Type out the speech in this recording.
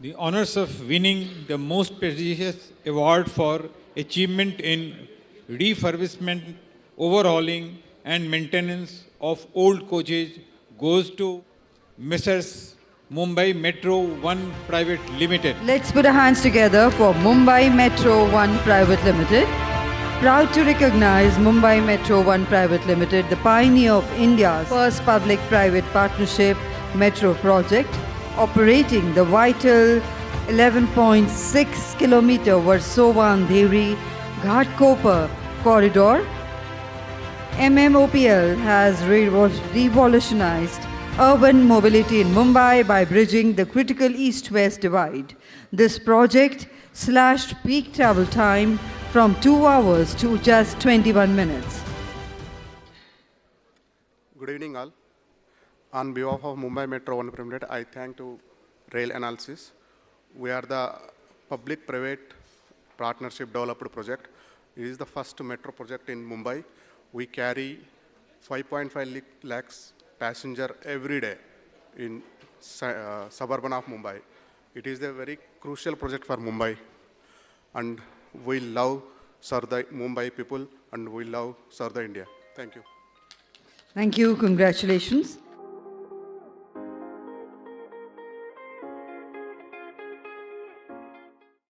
the honors of winning the most prestigious award for achievement in refurbishment, overhauling, and maintenance of old coaches goes to Messrs. Mumbai Metro One Private Limited. Let's put our hands together for Mumbai Metro One Private Limited. Proud to recognize Mumbai Metro One Private Limited, the pioneer of India's first public-private partnership metro project, operating the vital 11.6 kilometer Versova-Andheri Ghatkopar corridor. MMOPL has revolutionized urban mobility in Mumbai by bridging the critical east-west divide. This project slashed peak travel time from 2 hours to just 21 minutes. Good evening all. On behalf of Mumbai Metro One Limited, I thank to Rail Analysis. We are the public-private partnership developed project. It is the first metro project in Mumbai. We carry 5.5 lakhs passenger every day in suburban of Mumbai. It is a very crucial project for Mumbai, and we love serve the Mumbai people, and we love serve the India. Thank you. Thank you. Congratulations.